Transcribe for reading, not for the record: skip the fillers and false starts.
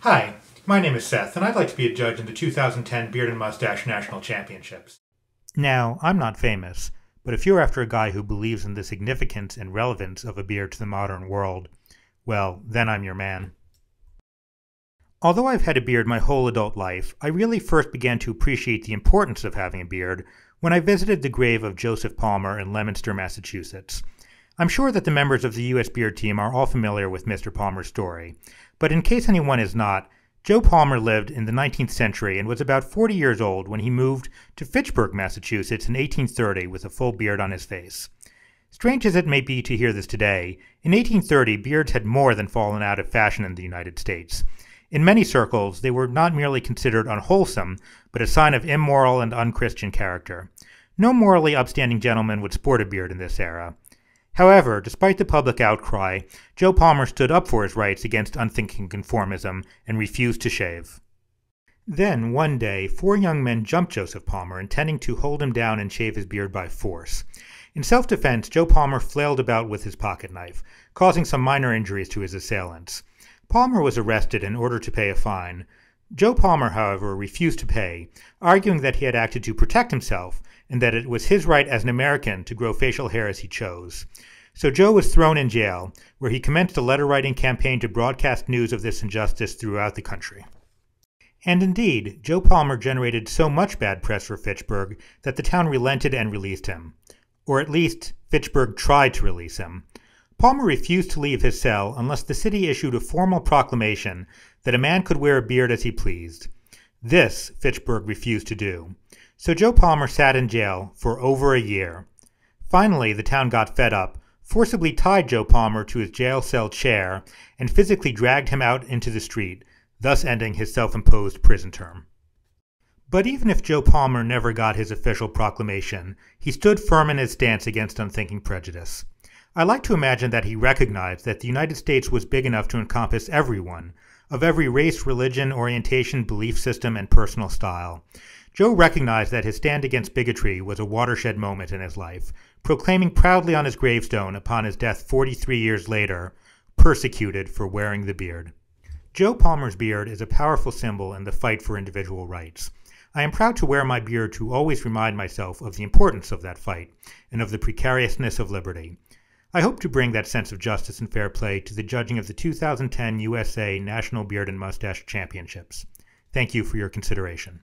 Hi, my name is Seth, and I'd like to be a judge in the 2010 Beard and Mustache National Championships. Now, I'm not famous, but if you're after a guy who believes in the significance and relevance of a beard to the modern world, well, then I'm your man. Although I've had a beard my whole adult life, I really first began to appreciate the importance of having a beard when I visited the grave of Joseph Palmer in Leominster, Massachusetts. I'm sure that the members of the U.S. beard team are all familiar with Mr. Palmer's story, but in case anyone is not, Joe Palmer lived in the 19th century and was about 40 years old when he moved to Fitchburg, Massachusetts in 1830 with a full beard on his face. Strange as it may be to hear this today, in 1830 beards had more than fallen out of fashion in the United States. In many circles, they were not merely considered unwholesome, but a sign of immoral and unchristian character. No morally upstanding gentleman would sport a beard in this era. However, despite the public outcry, Joe Palmer stood up for his rights against unthinking conformism and refused to shave. Then, one day, 4 young men jumped Joseph Palmer, intending to hold him down and shave his beard by force. In self-defense, Joe Palmer flailed about with his pocket knife, causing some minor injuries to his assailants. Palmer was arrested in order to pay a fine. Joe Palmer, however, refused to pay, arguing that he had acted to protect himself and that it was his right as an American to grow facial hair as he chose. So Joe was thrown in jail, where he commenced a letter-writing campaign to broadcast news of this injustice throughout the country. And indeed, Joe Palmer generated so much bad press for Fitchburg that the town relented and released him. Or at least, Fitchburg tried to release him. Palmer refused to leave his cell unless the city issued a formal proclamation that a man could wear a beard as he pleased. This Fitchburg refused to do. So Joe Palmer sat in jail for over a year. Finally, the town got fed up, forcibly tied Joe Palmer to his jail cell chair, and physically dragged him out into the street, thus ending his self-imposed prison term. But even if Joe Palmer never got his official proclamation, he stood firm in his stance against unthinking prejudice. I like to imagine that he recognized that the United States was big enough to encompass everyone, of every race, religion, orientation, belief system, and personal style. Joe recognized that his stand against bigotry was a watershed moment in his life, proclaiming proudly on his gravestone upon his death 43 years later, "Persecuted for wearing the beard." Joe Palmer's beard is a powerful symbol in the fight for individual rights. I am proud to wear my beard to always remind myself of the importance of that fight and of the precariousness of liberty. I hope to bring that sense of justice and fair play to the judging of the 2010 USA National Beard and Mustache Championships. Thank you for your consideration.